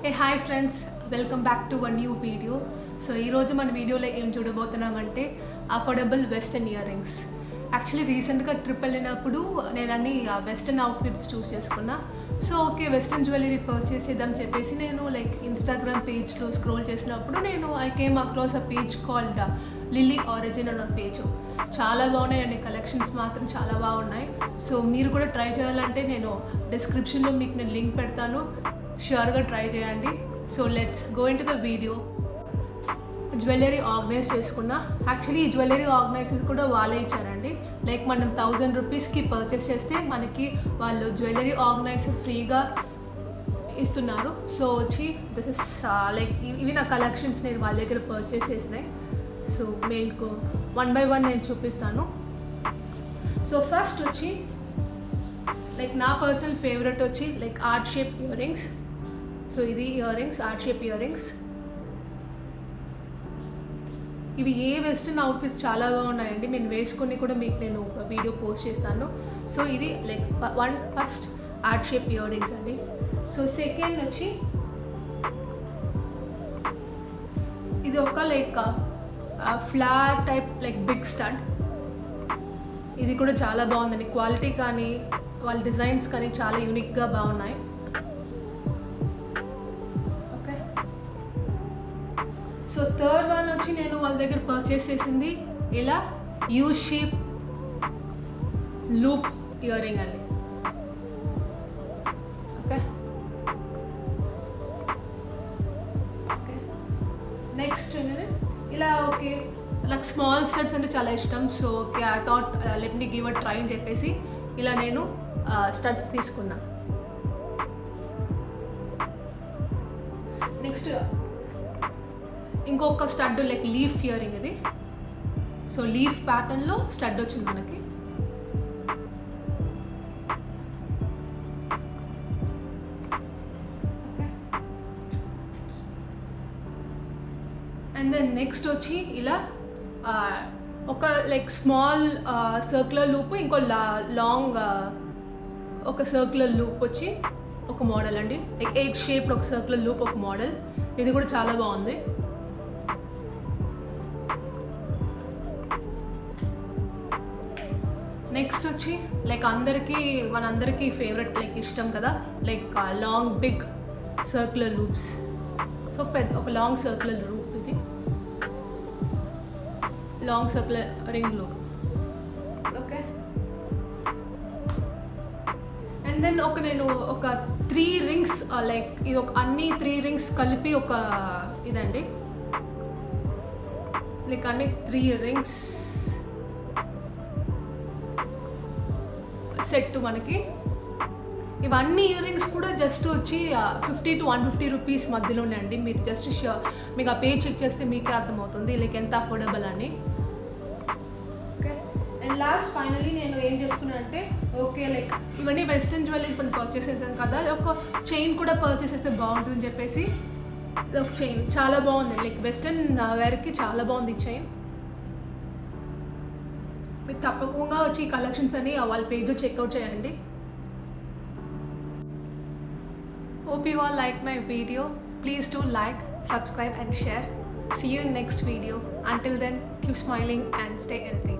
Hey hi friends, welcome back to a new video. So ఈరోజు మన వీడియోలో ఏం చూడబోతున్నామంటే affordable western earrings. Actually రీసెంట్గా ట్రిప్ వెళ్ళినప్పుడు నేను అన్ని వెస్టర్న్ అవుట్ఫిట్స్ చూస్ చేసుకున్నా. So okay western jewellery purchase చేద్దాం చెప్పేసి నేను లైక్ ఇన్స్టాగ్రామ్ పేజ్లో స్క్రోల్ చేసినప్పుడు నేను I came across a page called Lily Origin అన్న పేజ్. చాలా బాగున్నాయండి, కలెక్షన్స్ మాత్రం చాలా బాగున్నాయి. సో మీరు కూడా ట్రై చేయాలంటే నేను డిస్క్రిప్షన్లో మీకు నేను లింక్ పెడతాను, ష్యూర్గా ట్రై చేయండి. So let's go in to the video. Jewellery organise చేసుకున్నా. యాక్చువల్లీ ఈ జ్యువెలరీ ఆర్గనైజర్స్ కూడా వాళ్ళే ఇచ్చారండి. లైక్ మనం 1000 రూపీస్కి పర్చేస్ చేస్తే మనకి వాళ్ళు జ్యువెలరీ ఆర్గనైజర్ ఫ్రీగా ఇస్తున్నారు. సో వచ్చి దిస్ ఇస్ లైక్ ఇవి నా కలెక్షన్స్ నేను వాళ్ళ దగ్గర పర్చేస్ చేసినాయి. సో మీకు 1 by 1 నేను చూపిస్తాను. సో ఫస్ట్ వచ్చి లైక్ నా పర్సనల్ ఫేవరెట్ వచ్చి like art shape ear rings. సో ఇది earrings, art shape ear rings. ఇవి ఏ వెస్టర్న్ అవుట్ఫిట్స్ చాలా బాగున్నాయండి. నేను వేసుకొని కూడా మీకు నేను ఒక వీడియో పోస్ట్ చేస్తాను. సో ఇది like first art shape year rings అండి. సో సెకండ్ వచ్చి ఇది ఒక like flat type like big stud. ఇది కూడా చాలా బాగుందండి. క్వాలిటీ కానీ వాళ్ళ డిజైన్స్ కానీ చాలా యూనిక్గా బాగున్నాయి. ఓకే, సో థర్డ్ వన్ వచ్చి నేను వాళ్ళ దగ్గర పర్చేస్ చేసింది ఇలా U shape loop ear ring అండి. ఓకే ఓకే నెక్స్ట్ ఇలా ఓకే నాకు స్మాల్ స్టడ్స్ అంటే చాలా ఇష్టం. So okay I thought let me give a try అని చెప్పేసి ఇలా నేను స్టడ్స్ తీసుకున్నా. నెక్స్ట్ ఇంకొక stud like leap ear ring ఇది. సో లీఫ్ ప్యాటర్న్లో స్టడ్ వచ్చింది మనకి. అండ్ దెన్ నెక్స్ట్ వచ్చి ఇలా ఒక లైక్ స్మాల్ సర్క్యులర్ లూప్, ఇంకో లాంగ్ ఒక సర్క్యులర్ లూప్ వచ్చి ఒక మోడల్ అండి. లైక్ 8 షేప్డ్ ఒక సర్క్యులర్ లూప్ ఒక మోడల్. ఇది కూడా చాలా బాగుంది. నెక్స్ట్ వచ్చి లైక్ మనందరికీ ఫేవరెట్ లైక్ ఇష్టం కదా like long big circular loops. So ఒక లాంగ్ సర్క్యులర్ లూప్, ఇది long circular ring loop. Okay, and then నేను ఒక 3 రింగ్స్ లైక్ ఇది ఒక అన్ని 3 రింగ్స్ కలిపి ఒక ఇదండి. లైక్ అన్ని 3 రింగ్స్ సెట్ మనకి. ఇవన్నీ ఇయర్ రింగ్స్ కూడా జస్ట్ వచ్చి 50 to 150 రూపీస్ మధ్యలోనే అండి. మీరు జస్ట్ మీకు ఆ పేజ్ చెక్ చేస్తే మీకే అర్థమవుతుంది లైక్ ఎంత అఫోర్డబుల్ అని. ఓకే, అండ్ లాస్ట్ ఫైనలీ నేను ఏం చేసుకున్నాను అంటే ఓకే లైక్ ఇవన్నీ వెస్టర్న్ జ్యువెలరీస్ మనం పర్చేస్ చేసాం కదా, ఒక చైన్ కూడా పర్చేస్ చేస్తే బాగుంటుందని చెప్పేసి ఒక చైన్ చాలా బాగుంది. లైక్ వెస్టర్న్ వేర్కి చాలా బాగుంది ఈ చైన్. మీకు తప్పకుండా వచ్చి కలెక్షన్స్ అని వాళ్ళ పేజ్లో చెక్అవుట్ చేయండి. Hope you all liked my video. Please do like, subscribe and share. See you in next video. Until then, keep smiling and stay healthy.